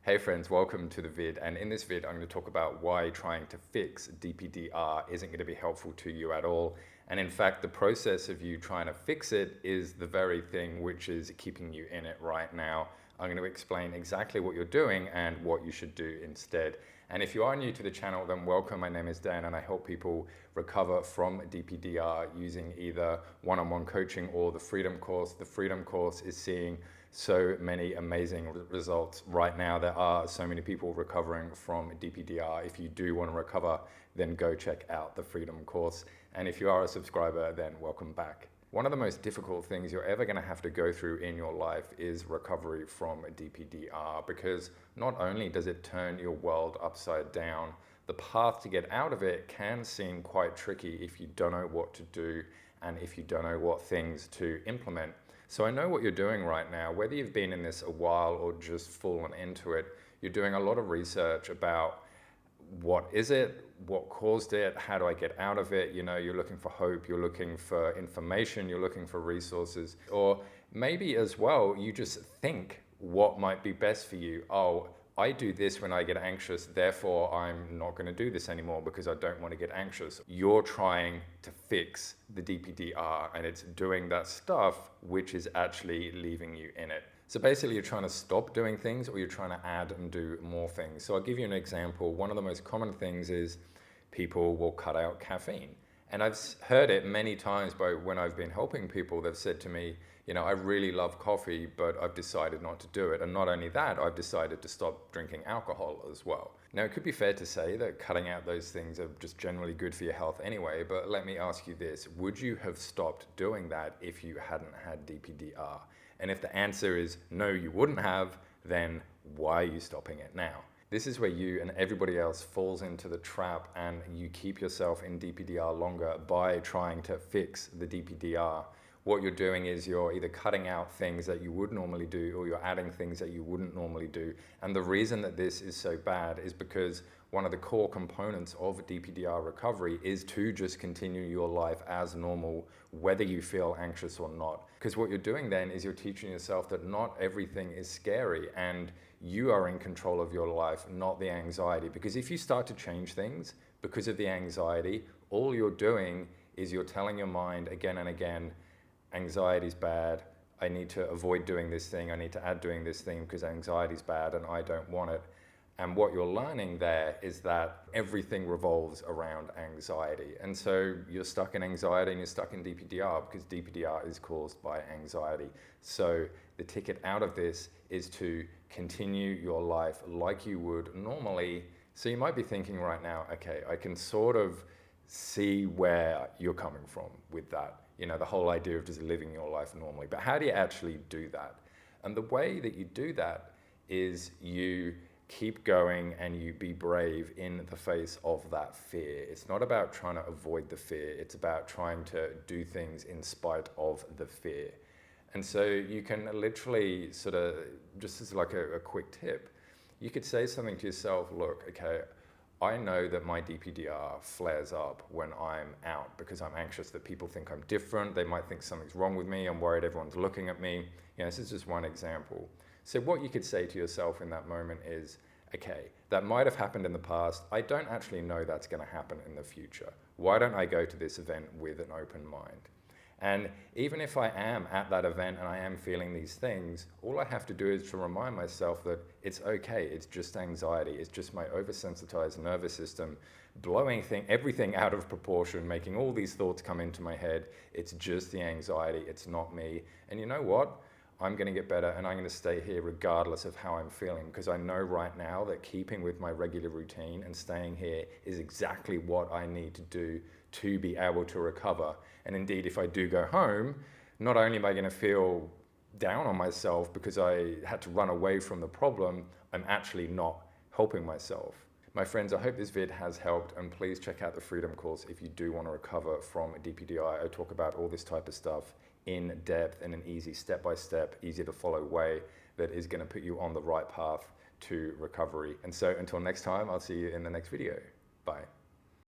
Hey friends, welcome to the vid, and in this vid I'm going to talk about why trying to fix DPDR isn't going to be helpful to you at all, and in fact the process of you trying to fix it is the very thing which is keeping you in it right now. I'm going to explain exactly what you're doing and what you should do instead. And if you are new to the channel, then welcome. My name is Dan and I help people recover from DPDR using either one-on-one coaching or the Freedom course. The Freedom course is seeing so many amazing results right now. There are so many people recovering from DPDR. If you do want to recover, then go check out the Freedom course. And if you are a subscriber, then welcome back. One of the most difficult things you're ever going to have to go through in your life is recovery from DPDR, because not only does it turn your world upside down, the path to get out of it can seem quite tricky if you don't know what to do and if you don't know what things to implement. So I know what you're doing right now, whether you've been in this a while or just fallen into it, you're doing a lot of research about what is it, what caused it, how do I get out of it? You know, you're looking for hope, you're looking for information, you're looking for resources, or maybe as well, you just think what might be best for you. Oh, I do this when I get anxious, therefore I'm not going to do this anymore because I don't want to get anxious. You're trying to fix the DPDR and it's doing that stuff which is actually leaving you in it. So basically you're trying to stop doing things or you're trying to add and do more things. So I'll give you an example. One of the most common things is people will cut out caffeine. And I've heard it many times when I've been helping people. They've said to me, you know, I really love coffee, but I've decided not to do it. And not only that, I've decided to stop drinking alcohol as well. Now, it could be fair to say that cutting out those things are just generally good for your health anyway, but let me ask you this. Would you have stopped doing that if you hadn't had DPDR? And if the answer is no, you wouldn't have, then why are you stopping it now? This is where you and everybody else falls into the trap and you keep yourself in DPDR longer by trying to fix the DPDR. What you're doing is you're either cutting out things that you would normally do or you're adding things that you wouldn't normally do. And the reason that this is so bad is because one of the core components of DPDR recovery is to just continue your life as normal, whether you feel anxious or not. Because what you're doing then is you're teaching yourself that not everything is scary and you are in control of your life, not the anxiety. Because if you start to change things because of the anxiety, all you're doing is you're telling your mind again and again, anxiety is bad, I need to avoid doing this thing, I need to add doing this thing because anxiety is bad and I don't want it. And what you're learning there is that everything revolves around anxiety. And so you're stuck in anxiety and you're stuck in DPDR because DPDR is caused by anxiety. So the ticket out of this is to continue your life like you would normally. So you might be thinking right now, okay, I can sort of see where you're coming from with that. You know, the whole idea of just living your life normally. But how do you actually do that? And the way that you do that is you keep going and you be brave in the face of that fear. It's not about trying to avoid the fear. It's about trying to do things in spite of the fear. And so you can literally sort of, just as like a quick tip, you could say something to yourself, look, okay, I know that my DPDR flares up when I'm out because I'm anxious that people think I'm different. They might think something's wrong with me. I'm worried everyone's looking at me. You know, this is just one example. So what you could say to yourself in that moment is, okay, that might have happened in the past. I don't actually know that's going to happen in the future. Why don't I go to this event with an open mind? And even if I am at that event and I am feeling these things, all I have to do is to remind myself that it's okay, it's just anxiety, it's just my oversensitized nervous system blowing everything out of proportion, making all these thoughts come into my head. It's just the anxiety, it's not me. And you know what? I'm going to get better and I'm going to stay here regardless of how I'm feeling, because I know right now that keeping with my regular routine and staying here is exactly what I need to do to be able to recover. And indeed, if I do go home, not only am I going to feel down on myself because I had to run away from the problem, I'm actually not helping myself. My friends, I hope this vid has helped, and please check out the Freedom course if you do want to recover from DPDR. I talk about all this type of stuff in depth in an easy step-by-step, easy to follow way that is going to put you on the right path to recovery. And so until next time, I'll see you in the next video. Bye.